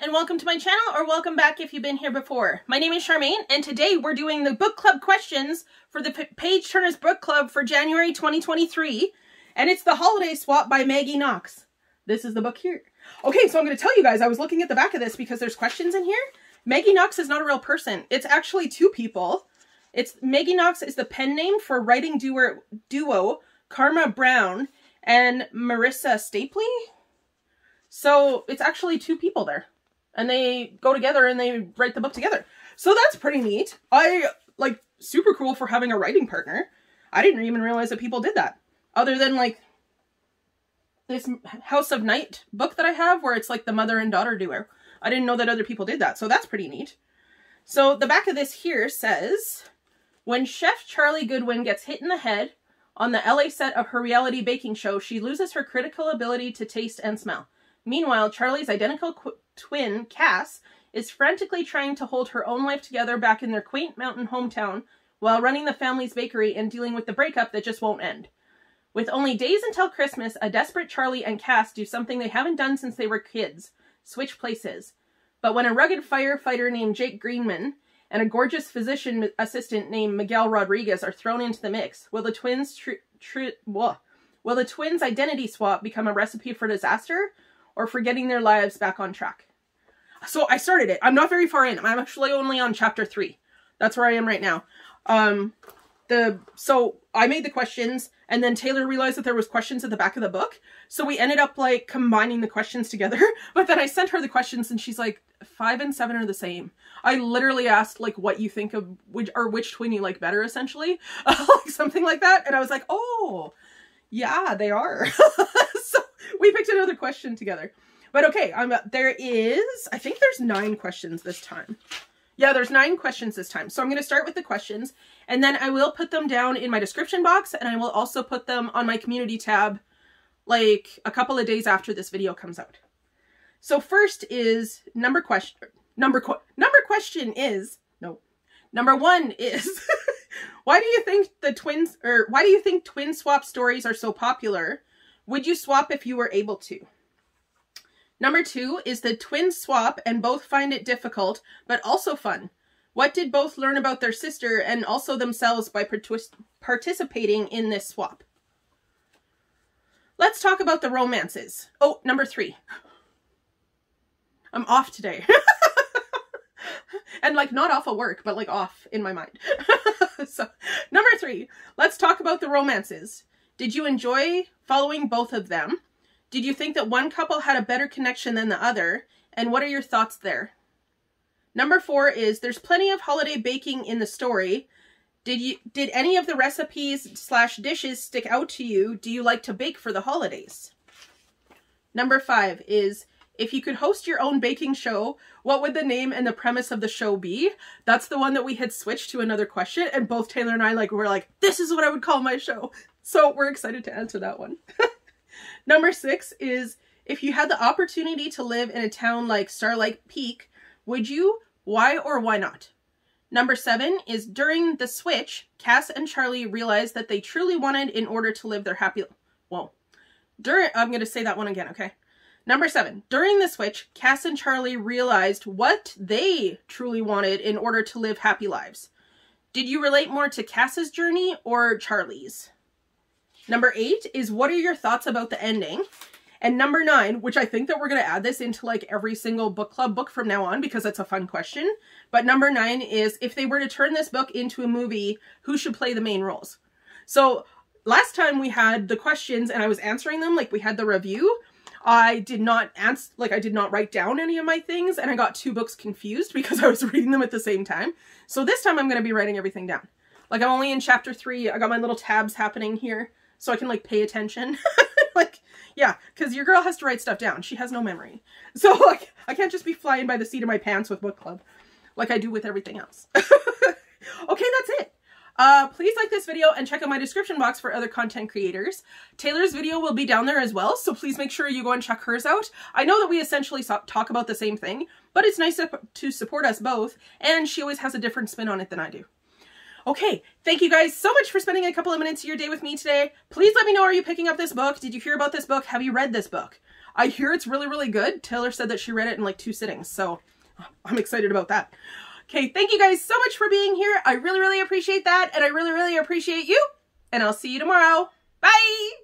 and welcome to my channel, or welcome back if you've been here before. My name is Charmaine, and today we're doing the book club questions for the Page Turners Book Club for January 2023, and it's The Holiday Swap by Maggie Knox. This is the book here. Okay, so I'm going to tell you guys, I was looking at the back of this because there's questions in here. Maggie Knox is not a real person. It's actually two people. Maggie Knox is the pen name for writing duo Karma Brown and Marissa Stapley. So it's actually two people there, and they go together and they write the book together. So that's pretty neat. Super cool for having a writing partner. I didn't even realize that people did that, other than like this House of Night book that I have where it's like the mother and daughter duo. I didn't know that other people did that. So that's pretty neat. So the back of this here says, when Chef Charlie Goodwin gets hit in the head on the LA set of her reality baking show, she loses her critical ability to taste and smell. Meanwhile, Charlie's identical twin, Cass, is frantically trying to hold her own life together back in their quaint mountain hometown while running the family's bakery and dealing with the breakup that just won't end. With only days until Christmas, a desperate Charlie and Cass do something they haven't done since they were kids: switch places. But when a rugged firefighter named Jake Greenman and a gorgeous physician assistant named Miguel Rodriguez are thrown into the mix, will the twins' identity swap become a recipe for disaster, or for getting their lives back on track? So I started it. I'm not very far in. I'm actually only on chapter 3. That's where I am right now. So I made the questions, and then Taylor realized that there was questions at the back of the book. So we ended up like combining the questions together. But then I sent her the questions and she's like, 5 and 7 are the same. I literally asked like what you think of which twin you like better, essentially. Like something like that. And I was like, oh, yeah, they are. So we picked another question together. But okay, I think there's 9 questions this time. Yeah, there's 9 questions this time. So I'm going to start with the questions, and then I will put them down in my description box, and I will also put them on my community tab like a couple of days after this video comes out. So first is number 1 is why do you think twin swap stories are so popular? Would you swap if you were able to? Number 2 is the twins swap and both find it difficult, but also fun. What did both learn about their sister and also themselves by participating in this swap? Let's talk about the romances. Oh, number 3. I'm off today. And like not off of work, but like off in my mind. So, number 3, let's talk about the romances. Did you enjoy following both of them? Did you think that one couple had a better connection than the other? And what are your thoughts there? Number 4 is, there's plenty of holiday baking in the story. Did any of the recipes/dishes stick out to you? Do you like to bake for the holidays? Number 5 is, if you could host your own baking show, what would the name and the premise of the show be? That's the one that we had switched to another question, and both Taylor and I were like, this is what I would call my show. So we're excited to answer that one. Number 6 is, if you had the opportunity to live in a town like Starlight Peak, would you? Why or why not? Number 7 is, during the switch, Cass and Charlie realized that they truly wanted in order to live their happy... I'm going to say that one again, okay? Number 7, during the switch, Cass and Charlie realized what they truly wanted in order to live happy lives. Did you relate more to Cass's journey or Charlie's? Number 8 is, what are your thoughts about the ending? And number 9, which I think that we're going to add this into like every single book club book from now on because it's a fun question. But number 9 is, if they were to turn this book into a movie, who should play the main roles? So last time we had the questions and I was answering them, like we had the review. I did not write down any of my things, and I got 2 books confused because I was reading them at the same time. So this time I'm going to be writing everything down. Like I'm only in chapter 3. I got my little tabs happening here so I can like pay attention. Like, yeah, because your girl has to write stuff down. She has no memory. So like, I can't just be flying by the seat of my pants with book club like I do with everything else. Okay, that's it. Please like this video and check out my description box for other content creators. Taylor's video will be down there as well, so please make sure you go and check hers out. I know that we essentially talk about the same thing, but it's nice to support us both, and she always has a different spin on it than I do. Okay, thank you guys so much for spending a couple of minutes of your day with me today. Please let me know, are you picking up this book? Did you hear about this book? Have you read this book? I hear it's really, really good. Taylor said that she read it in like 2 sittings, so I'm excited about that. Okay, thank you guys so much for being here. I really, really appreciate that, and I really, really appreciate you, and I'll see you tomorrow. Bye!